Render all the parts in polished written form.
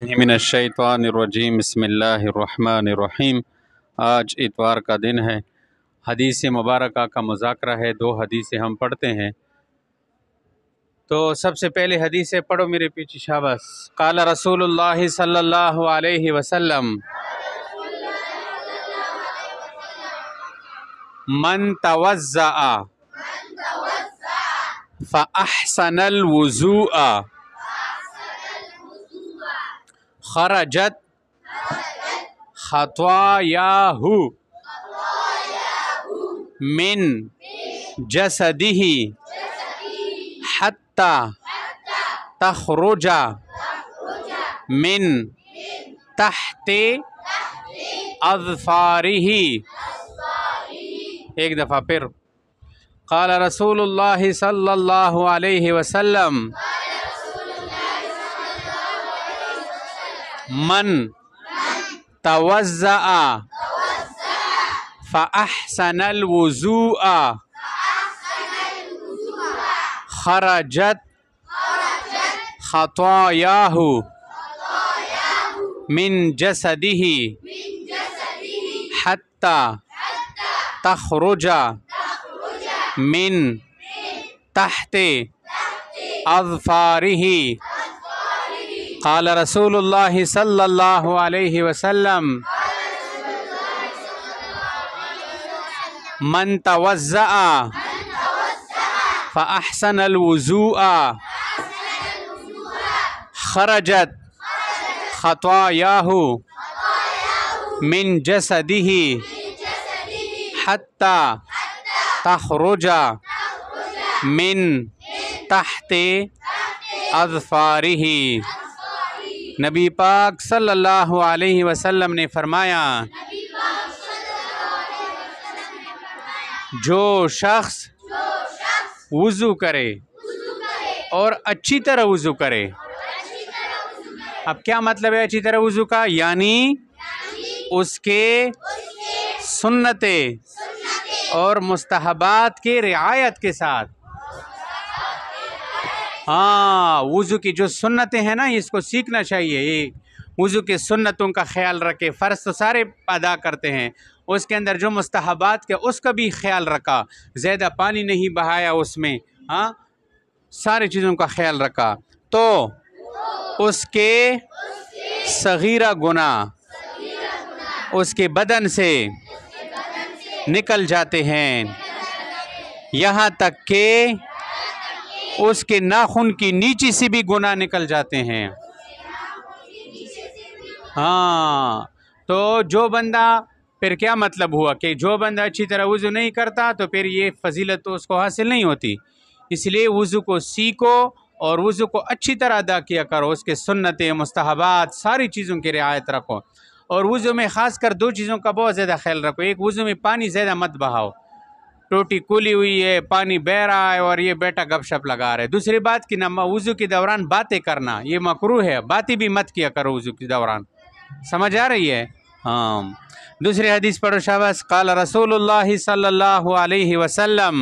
من الشیطان الرجیم بسم اللہ الرحمن الرحیم۔ آج اتوار کا دن ہے، حدیث مبارکہ کا مذاکرہ ہے۔ 2 حدیثیں ہم پڑھتے ہیں، تو سب سے پہلے حدیثیں پڑھو میرے پیچھے، شاباش۔ قال رسول اللہ صلی اللہ علیہ وسلم من توضأ فأحسن الوضوء خرجت خطاياه من جسده حتى تخرج من تحت اظفاره۔ ایک دفعہ پھر، قال رسول اللہ صلی اللہ علیہ وسلم من توضأ فأحسن الوضوء خرجت خطاياه من جسده حتى تخرج من تحت اظفاره۔ قال رسول اللہ صلی اللہ علیہ وسلم من توضأ فأحسن الوضوء خرجت خطاياه من جسده حتى تخرج من تحت اظفاره۔ نبی پاک صلی اللہ علیہ وسلم نے فرمایا، جو شخص وضو کرے اور اچھی طرح وضو کرے۔ اب کیا مطلب ہے اچھی طرح وضو کا؟ یعنی اس کے سنتیں اور مستحبات کے رعایت کے ساتھ۔ وضو کی جو سنتیں ہیں نا، اس کو سیکھنا چاہیے۔ یہ وضو کے سنتوں کا خیال رکھے، فرض تو سارے ادا کرتے ہیں، اس کے اندر جو مستحبات کے اس کا بھی خیال رکھا، زیادہ پانی نہیں بہایا اس میں، ساری چیزوں کا خیال رکھا، تو اس کے صغیرہ گناہ اس کے بدن سے نکل جاتے ہیں، یہاں تک کہ اس کے ناخن کی نیچی سے بھی گناہ نکل جاتے ہیں۔ تو جو بندہ، پھر کیا مطلب ہوا کہ جو بندہ اچھی طرح وضو نہیں کرتا تو پھر یہ فضیلت تو اس کو حاصل نہیں ہوتی۔ اس لیے وضو کو سیکھو اور وضو کو اچھی طرح ادا کیا کرو، اس کے سنتیں مستحبات ساری چیزوں کی رعایت رکھو، اور وضو میں خاص کر 2 چیزوں کا بہت زیادہ خیال رکھو۔ ایک، وضو میں پانی زیادہ مت بہاؤ، ٹوٹی کھلی ہوئی ہے، پانی بہہ رہا ہے اور یہ بیٹا گپ شپ لگا رہا ہے۔ دوسری بات کہ وضو کے دوران باتیں کرنا یہ مکروہ ہے، باتیں بھی مت کیا کرو وضو کے دوران۔ سمجھ آ رہی ہے؟ دوسری حدیث پڑھو، شاباش۔ قال رسول اللہ صلی اللہ علیہ وسلم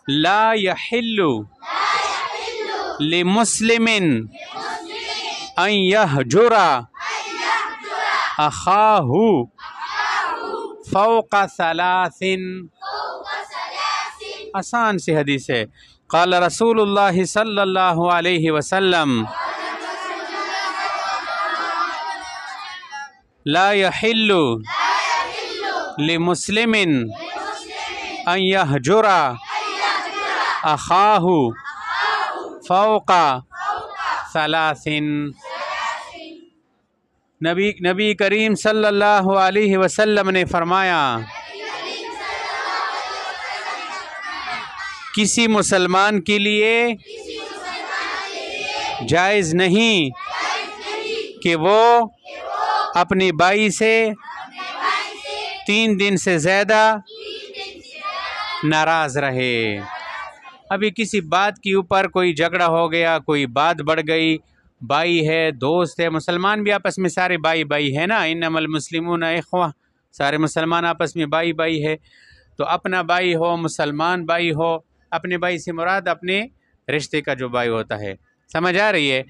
لا يحل لمسلم ان يهجر اخاہ فوق 3۔ آسان سی حدیث ہے۔ قال رسول اللہ صلی اللہ علیہ وسلم لا يحل لمسلم ان يهجر اخاہ فوق 3۔ نبی کریم صلی اللہ علیہ وسلم نے فرمایا، کسی مسلمان کے لیے جائز نہیں کہ وہ اپنی بائی سے 3 دن سے زیادہ ناراض رہے۔ ابھی کسی بات کے اوپر کوئی جھگڑا ہو گیا، کوئی بات بڑھ گئی، بھائی ہے، دوست ہے، مسلمان بھی آپس میں سارے بھائی ہے نا، انما المسلمون اخوہ، سارے مسلمان آپس میں بھائی ہے، تو اپنا بھائی ہو، مسلمان بھائی ہو، اپنے بھائی سے مراد اپنے رشتے کا جو بھائی ہوتا ہے، سمجھ آ رہی ہے؟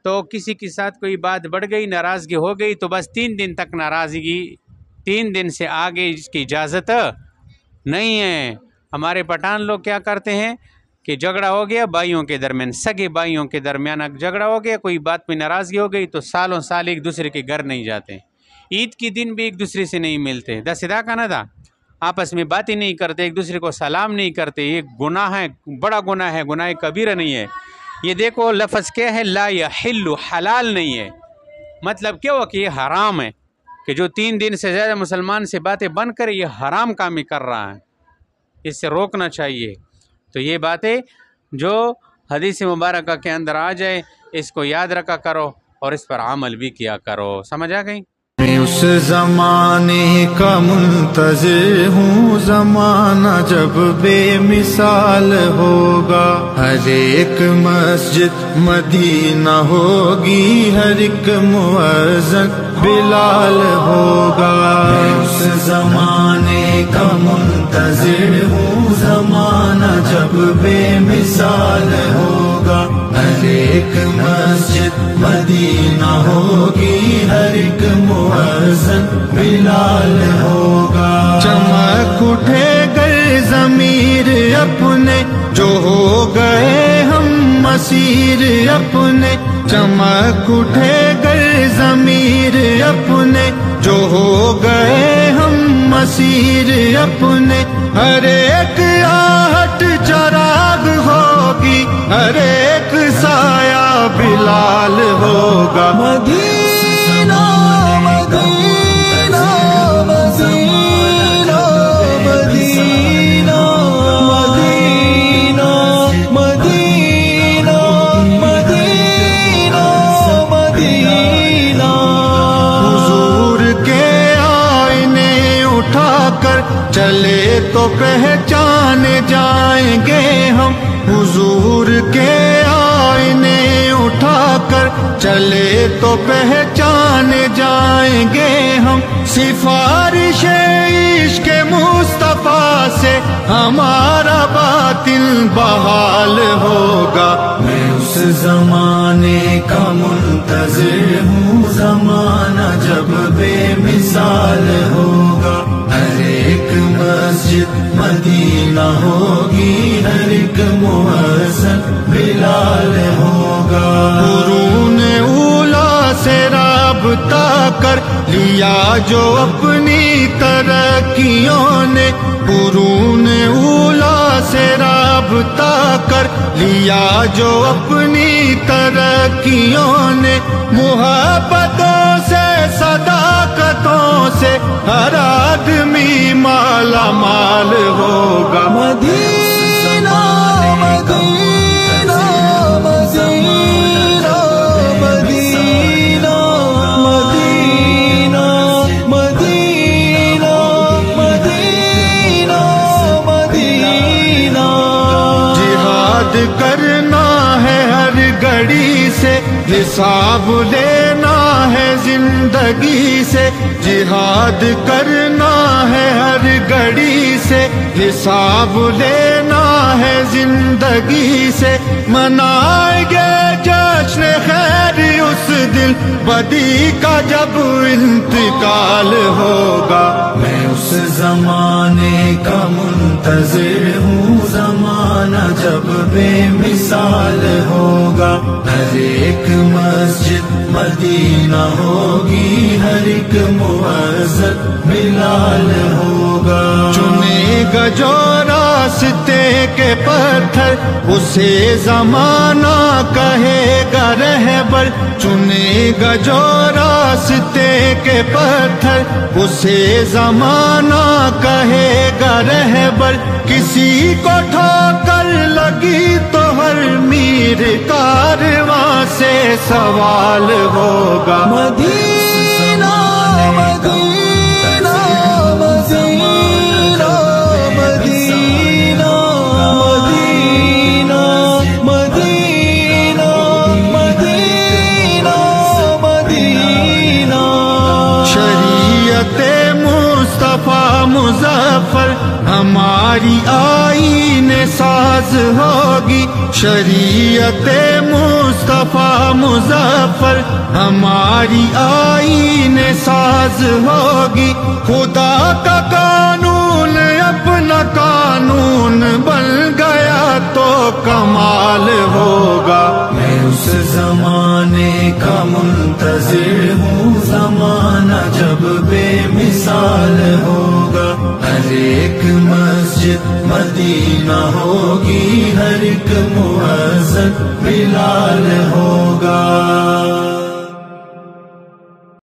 تو کسی کے ساتھ کوئی بات بڑھ گئی، ناراضگی ہو گئی، تو بس 3 دن تک ناراضگی، 3 دن سے آگے اس کی اجازت نہیں ہے۔ ہمارے پٹھان لوگ کیا کرتے ہیں کہ جھگڑا ہو گیا بھائیوں کے درمیان، سگے بھائیوں کے درمیان جھگڑا ہو گیا، کوئی بات پہ ناراضگی ہو گئی تو سالوں سال ایک دوسرے کے گھر نہیں جاتے، عید کے دن بھی ایک دوسرے سے نہیں ملتے، دسدا کا نہ تھا، آپس میں باتیں نہیں کرتے، ایک دوسرے کو سلام نہیں کرتے، یہ گناہ ہے، بڑا گناہ ہے، گناہ کبیرہ نہیں ہے۔ یہ دیکھو لفظ کیا ہے، لا یحل، حلال نہیں ہے، مطلب کیا ہوا کہ یہ حرام ہے، کہ جو 3 دن سے زیادہ مسلمان سے باتیں بند کرے یہ حرام کام ہی کر رہا ہے، اس سے روکنا چاہیے۔ تو یہ باتیں جو حدیث مبارکہ کے اندر آ جائے اس کو یاد رکھا کرو اور اس پر عمل بھی کیا کرو، سمجھ آ گئی؟ میں اس زمانے کا منتظر ہوں، زمانہ جب بے مثال ہوگا، ہر ایک مسجد مدینہ ہوگی، ہر ایک مؤذن بلال ہوگا۔ میں اس زمانے کا منتظر ہوں، زمانہ جب بے مثال ہوگا، ہر ایک مسجد مدینہ ہوگی، ہر ایک مؤذن بلال ہوگا۔ چمک اٹھے گئے ضمیر اپنے، جو ہو گئے ہم مسیر اپنے، چمک اٹھے گئے ضمیر اپنے، جو ہو گئے ہم مسیر اپنے، ہر ایک آہٹ چراغ ہوگی، ہر ایک سایہ بلال ہوگا۔ مدینہ مدینہ مدینہ مدینہ مدینہ مدینہ مدینہ مدینہ، حضور کے آئینے اٹھا کر چلے تو پہچان جائیں گے ہم، حضور کے آئینے اٹھا کر چلے تو پہچان جائیں گے ہم، سفارش عشق مصطفیٰ سے ہمارا باطن بحال ہوگا۔ میں اس زمانے کا منتظر ہوں، زمانہ جب بے مثال ہوگا، ہر ایک مسجد مدینہ ہوگی، ہر ایک مؤذن بلال ہوگا۔ قرون اولیٰ سے رابطہ کر لیا جو اپنی ترقیوں نے، قرون اولیٰ سے رابطہ کر لیا جو اپنی ترقیوں نے، محبتوں سے صداقتوں سے ہر آدمی مالا مال ہوگا۔ مدینہ مدینہ مدینہ مدینہ مدینہ مدینہ مدینہ مدینہ، جہاد کرنا ہے ہر گھڑی سے، حساب لینا ہے زندگی سے، جہاد کرنا ہے ہر گھڑی سے، حساب لینا ہے زندگی سے، منائیں گے جشن خیر اس دن بدی کا جب انتقال ہوگا۔ میں اس زمانے کا منتظر ہوں، زمانہ جب بے مثال ہوگا، ہر ایک مسجد مدینہ ہوگی، ہر ایک مؤذن بلال ہوگا۔ چنے گا جو راستے کے پتھر اسے زمانہ کہے گا رہبر، چنے گا جو راستے کے پتھر اسے زمانہ کہے گا رہبر، کسی کو ٹھوکر لگی تو ہر میر کارواں سے سوال ہوگا۔ مدینہ مدینہ مدینہ مدینہ مدینہ مدینہ مدینہ مدینہ، شریعت مصطفیٰ مظفر ہماری ہماری آئین ساز ہوگی شریعت مصطفیٰ مظفر، ہماری آئین ساز ہوگی، خدا کا قانون اپنا قانون بن گیا تو کمال ہوگا۔ میں اس زمانے کا منتظر ہوں، زمانہ جب بے مثال ہوگا، ہر ایک مسجد مدینہ ہوگی، ہر ایک مؤذن بلال ہوگا۔